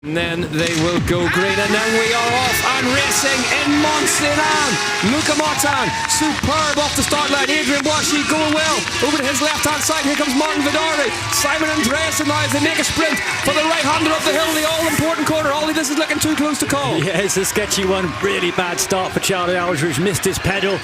And then they will go green, and then we are off and racing in Mont-Sainte-Anne. Luca Martin, superb off the start line. Adrian Boischi going well over to his left hand side. Here comes Martin Vidari. Simon Andreasen now as they make a sprint for the right hander up the hill, the all important corner. Ollie, this is looking too close to call. Yeah, it's a sketchy one. Really bad start for Charlie Aldridge. Missed his pedal.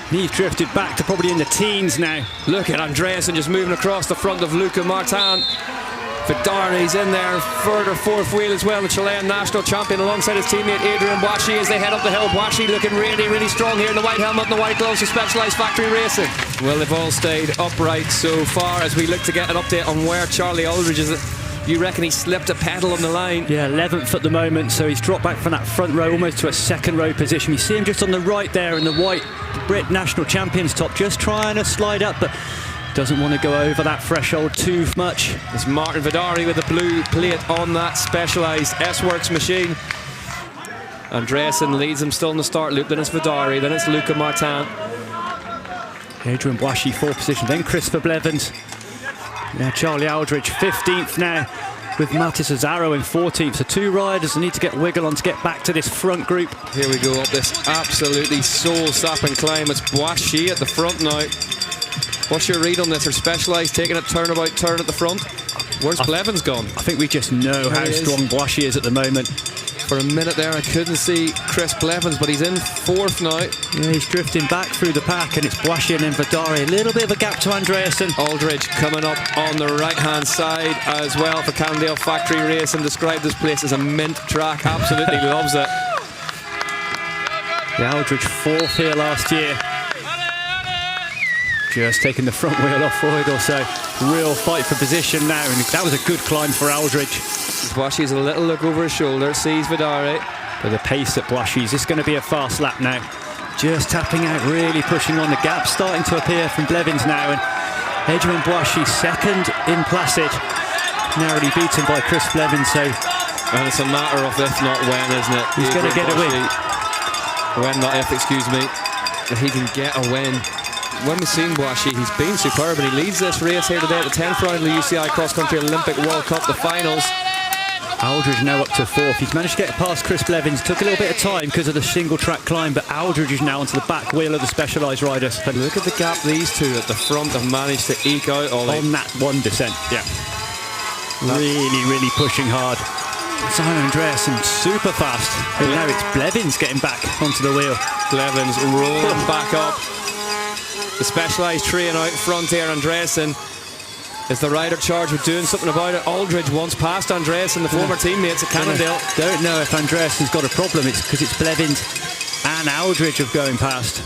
He's drifted back to probably in the teens now. Look at Andreasen just moving across the front of Luca Martin. Vidari's in there, further fourth wheel as well, the Chilean national champion alongside his teammate Adrian Boischi as they head up the hill. Boischi looking really, really strong here in the white helmet and the white gloves for Specialized Factory Racing. Well, they've all stayed upright so far as we look to get an update on where Charlie Aldridge is. You reckon he slipped a pedal on the line? Yeah, 11th at the moment, so he's dropped back from that front row almost to a second row position. You see him just on the right there in the white Brit national champions top, just trying to slide up, but doesn't want to go over that threshold too much. It's Martin Vidari with the blue plate on that Specialized S-Works machine. Andreasen leads him still in the start loop, then it's Vidari, then it's Luca Martin. Adrian Boischi, fourth position, then Christopher Blevins. Now Charlie Aldridge, 15th now, with Matis Azaro in 14th. So two riders need to get wiggle on to get back to this front group. Here we go up this absolutely soul-sapping climb. It's Boischi at the front now. What's your read on this? Are Specialized taking a turnabout turn at the front? Where's Blevins gone? I think we just know how strong Boischi is at the moment. For a minute there I couldn't see Chris Blevins, but he's in fourth now. Yeah, he's drifting back through the pack, and it's Boischi and then Vidari. A little bit of a gap to Andreasen. Aldridge coming up on the right hand side as well for Cannondale Factory Racing. Described this place as a mint track. Absolutely loves it. The Aldridge fourth here last year. Just taking the front wheel off Freud or so. Real fight for position now, and that was a good climb for Aldridge. Boischi's a little look over his shoulder, sees Vidari. But the pace at Boischi's, this is going to be a fast lap now. Just tapping out, really pushing on. The gap starting to appear from Blevins now, and Adrian Boischi second in Placid, narrowly beaten by Chris Blevins. So, and it's a matter of if not when, isn't it? He's going to get a win. When, not if, excuse me. He can get a win. When we've seen Boischi, he's been superb, and he leads this race here today at the 10th round of the UCI Cross Country Olympic World Cup, the finals. Aldridge now up to fourth. He's managed to get past Chris Blevins. Took a little bit of time because of the single track climb, but Aldridge is now onto the back wheel of the Specialized riders. But look at the gap these two at the front have managed to eke out on that one descent. Yeah, really pushing hard. Simon Andreasen super fast, and now it's Blevins getting back onto the wheel. Blevins rolling back up. The Specialized train out front here. Andreasen is the rider charged with doing something about it. Aldridge once passed Andreasen, the former teammates at Cannondale. Don't know if Andreasen's got a problem. It's because it's Blevins and Aldridge of going past.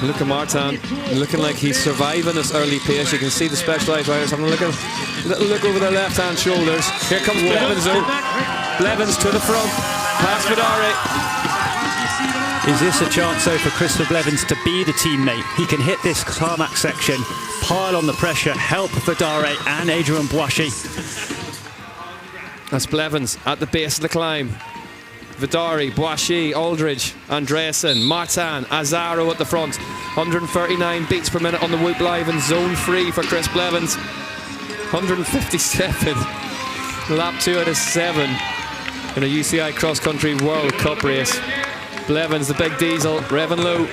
Luca Martin looking like he's surviving this early pace. You can see the Specialized riders having a little look over their left-hand shoulders. Here comes Blevins though. Blevins to the front, past Vidari. Is this a chance though for Christopher Blevins to be the teammate? He can hit this tarmac section, pile on the pressure, help Vidari and Adrian Boischi. That's Blevins at the base of the climb. Vidari, Boischi, Aldridge, Andreasen, Martin, Azaro at the front. 139 beats per minute on the Whoop Live and zone free for Chris Blevins. 157. Lap 2 out of 7 in a UCI Cross Country World Cup race. Blevins, the big diesel, revving low.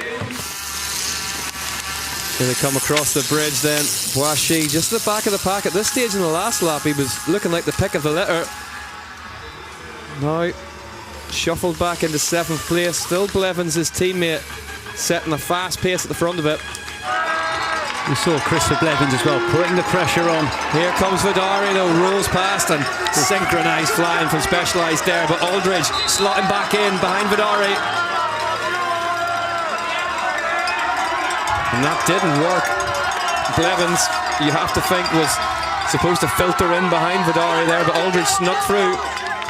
Here they come across the bridge then. Boischi just at the back of the pack. At this stage in the last lap, he was looking like the pick of the litter. Now, shuffled back into 7th place. Still Blevins, his teammate, setting a fast pace at the front of it. We saw Christopher Blevins as well, putting the pressure on. Here comes Vidari though, rolls past and synchronised flying from Specialized there, but Aldridge slotting back in behind Vidari. And that didn't work. Blevins, you have to think, was supposed to filter in behind Vidari there, but Aldridge snuck through.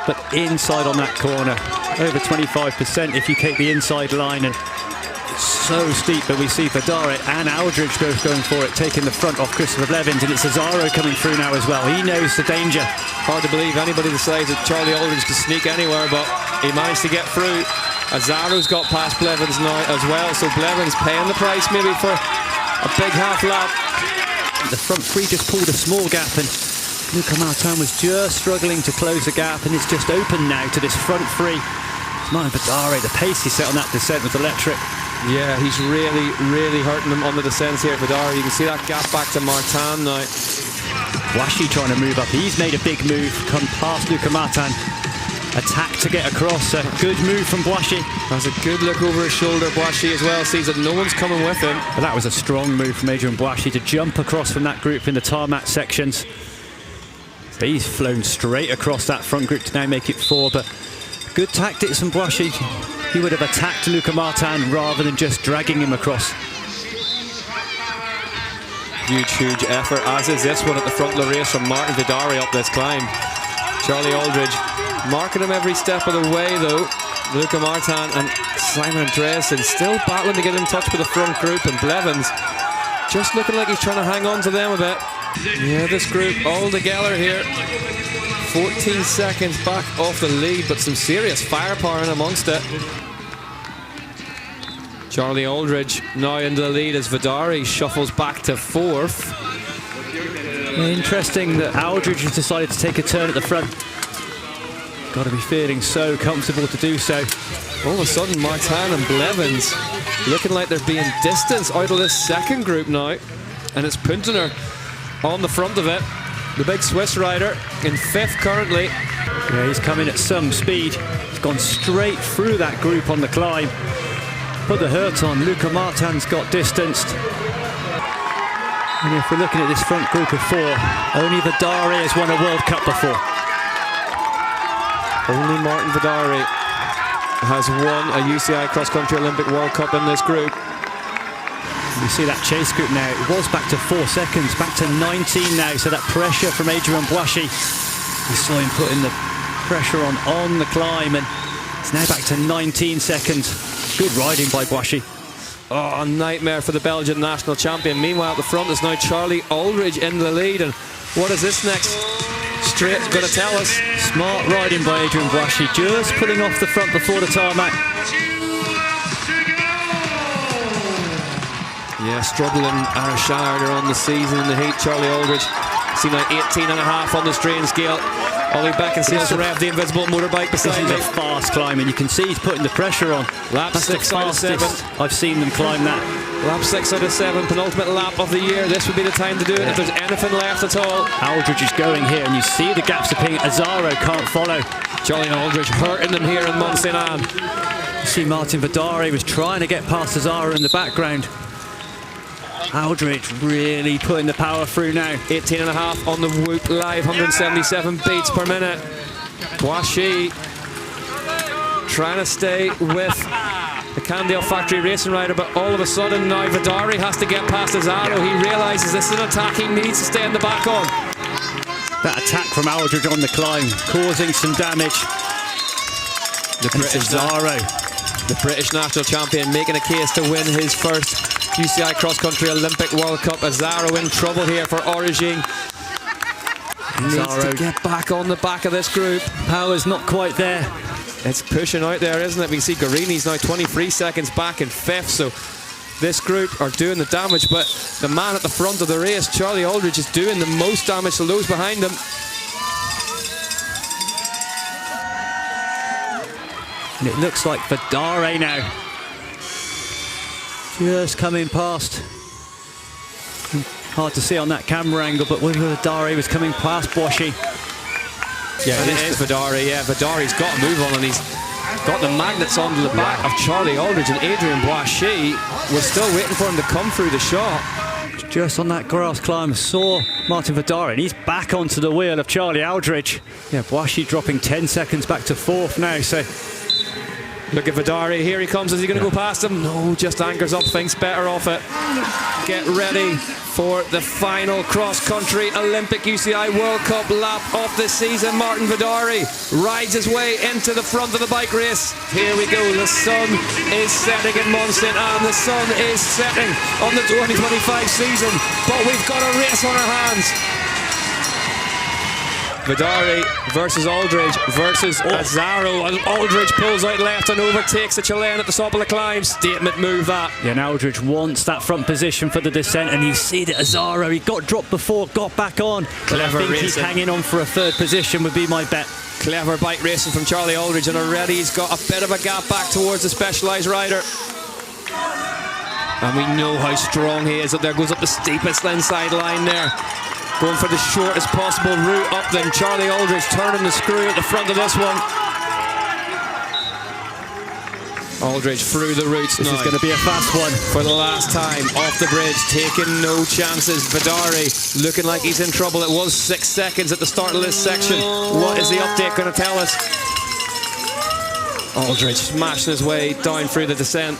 But inside on that corner, over 25% if you take the inside line, and so steep that we see Vidari and Aldridge going for it, taking the front off Christopher Blevins, and it's Azaro coming through now as well. He knows the danger. Hard to believe anybody decides that Charlie Aldridge can sneak anywhere, but he managed to get through. Azaro's got past Blevins now as well, so Blevins paying the price maybe for a big half lap. The front three just pulled a small gap, and Luca Martin was just struggling to close the gap, and it's just open now to this front three. Martin Vidare, the pace he set on that descent was electric. Yeah, he's really hurting them on the descents here at Vidare. You can see that gap back to Martin now. Boissy trying to move up. He's made a big move, come past Luca Martin. Attack to get across. A good move from Boissy. Has a good look over his shoulder. Boissy as well sees that no one's coming with him. But that was a strong move from Adrian Boissy to jump across from that group in the tarmac sections. But he's flown straight across that front group to now make it 4. But good tactics from Boissy. He would have attacked Luca Martin rather than just dragging him across. Huge effort, as is this one at the front of the race from Martin Vidare up this climb. Charlie Aldridge marking him every step of the way though. Luca Martin and Simon Andreasen still battling to get in touch with the front group, and Blevins just looking like he's trying to hang on to them a bit. Yeah, this group all together here. 14 seconds back off the lead, but some serious firepower in amongst it. Charlie Aldridge now into the lead as Vidare shuffles back to 4th. Interesting that Aldridge has decided to take a turn at the front. Got to be feeling so comfortable to do so. All of a sudden, Martin and Blevins looking like they're being distanced out of this second group now. And it's Puntner on the front of it. The big Swiss rider in 5th currently. Yeah, he's coming at some speed. He's gone straight through that group on the climb. Put the hurt on. Luca Martin's got distanced. And if we're looking at this front group of 4, only Vidare has won a World Cup before. Only Martin Vidare has won a UCI cross-country Olympic World Cup in this group. You see that chase group now. It was back to 4 seconds, back to 19 now. So that pressure from Adrian Boissy. We saw him putting the pressure on the climb, and it's now back to 19 seconds. Good riding by Boissy. Oh, a nightmare for the Belgian national champion. Meanwhile, at the front is now Charlie Aldridge in the lead. And what is this next straight going to tell us? Smart riding by Adrian Boissy, just pulling off the front before the tarmac. Yeah, struggling Arashard on the season in the heat. Charlie Aldridge, see now 18.5 on the strain scale. Ollie Beckinsale rev the invisible motorbike beside him. me. This is a fast climb, and you can see he's putting the pressure on. Lap That's 6 the out of 7. I've seen them climb that. Lap 6 out of 7, penultimate lap of the year. This would be the time to do it if there's anything left at all. Aldridge is going here, and you see the gaps appearing. Azaro can't follow. Charlie Aldridge hurting them here in Mont-Sainte-Anne. You see Martin Vidare was trying to get past Azaro in the background. Aldridge really putting the power through now. 18.5 on the Whoop Live, 177 beats per minute. Boissy trying to stay with the Candale factory racing rider, but all of a sudden now Vidare has to get past Azaro. He realises this is an attack he needs to stay in the back on. That attack from Aldridge on the climb causing some damage. The British national champion making a case to win his first UCI cross-country Olympic World Cup. Azaro in trouble here for Origin. Needs to get back on the back of this group. Power's not quite there. It's pushing out there, isn't it? We see Garini's now 23 seconds back in 5th, so this group are doing the damage, but the man at the front of the race, Charlie Aldridge, is doing the most damage to those behind him. And it looks like Vidare now. Just coming past. Hard to see on that camera angle, but when Vidare was coming past Boissy. Yeah, it is Vidare. Yeah, Vidare's got a move on, and he's got the magnets onto the back of Charlie Aldridge, and Adrian Boissy was still waiting for him to come through the shot. Just on that grass climb, saw Martin Vidare, and he's back onto the wheel of Charlie Aldridge. Yeah, Boissy dropping 10 seconds back to 4th now, so... Look at Vidare, here he comes. Is he going to go past him? No, just anchors up, thinks better off it. Get ready for the final cross-country Olympic UCI World Cup lap of the season. Martin Vidare rides his way into the front of the bike race. Here we go, the sun is setting in Mont-Sainte-Anne. The sun is setting on the 2025 season, but we've got a race on our hands. Vidari versus Aldridge versus Azaro. Aldridge pulls out left and overtakes the Chilean at the top of the climb. Statement move that. Yeah, and Aldridge wants that front position for the descent, and you see that Azaro, he got dropped before, got back on. Clever I think racing. he's hanging on for a third position would be my bet. Clever bike racing from Charlie Aldridge, and already he's got a bit of a gap back towards the Specialized rider. And we know how strong he is. Up there, goes up the steepest inside line there. Going for the shortest possible route up, then Charlie Aldridge turning the screw at the front of this one. Aldridge through the roots now. This is going to be a fast one. For the last time, off the bridge, taking no chances. Vidari looking like he's in trouble. It was 6 seconds at the start of this section. What is the update going to tell us? Aldridge smashing his way down through the descent.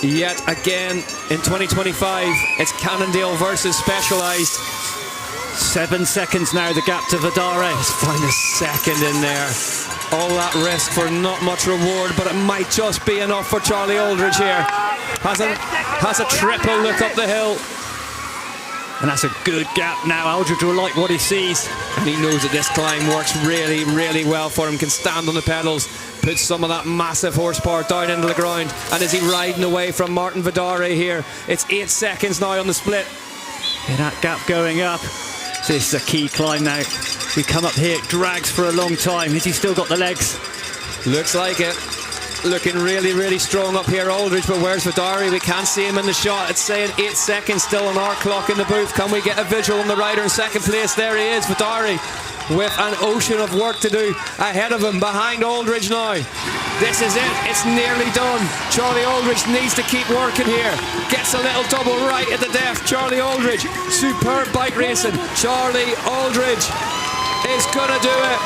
Yet again, in 2025, it's Cannondale versus Specialized. 7 seconds now, the gap to Vidari. Let's find a second in there. All that risk for not much reward, but it might just be enough for Charlie Aldridge here. Has a triple look up the hill. And that's a good gap now. Aldridge will like what he sees. And he knows that this climb works really, really well for him. Can stand on the pedals, put some of that massive horsepower down into the ground. And is he riding away from Martin Vidari here? It's 8 seconds now on the split. Yeah, that gap going up. So this is a key climb now. We come up here, it drags for a long time. Has he still got the legs? Looks like it. Looking really, really strong up here, Aldridge, but where's Vidari? We can't see him in the shot. It's saying 8 seconds still on our clock in the booth. Can we get a visual on the rider in second place? There he is, Vidari, with an ocean of work to do ahead of him, behind Aldridge now. This is it, it's nearly done. Charlie Aldridge needs to keep working here. Gets a little double right at the death. Charlie Aldridge, superb bike racing. Charlie Aldridge is gonna do it.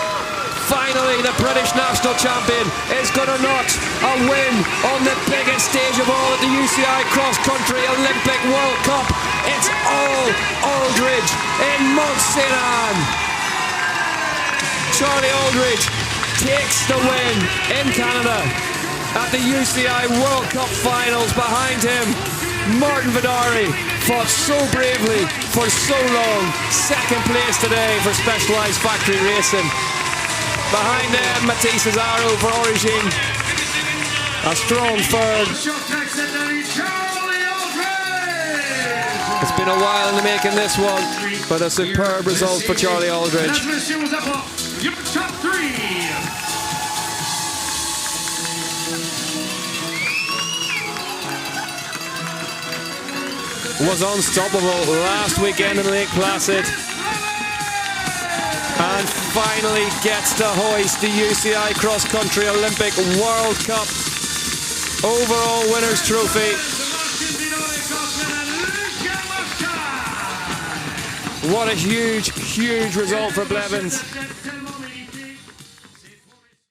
Finally, the British national champion is going to notch a win on the biggest stage of all at the UCI Cross Country Olympic World Cup. It's all Aldridge in Mont-Sainte-Anne. Charlie Aldridge takes the win in Canada at the UCI World Cup Finals. Behind him, Martin Vidari fought so bravely for so long. Second place today for Specialized Factory Racing. Behind them, Matisse Azaro for Origin. A strong third. It's been a while in the making this one, but a superb result for Charlie Aldridge. Was unstoppable last weekend in Lake Placid. And finally gets to hoist the UCI Cross Country Olympic World Cup overall winners trophy. What a huge, huge result for Blevins.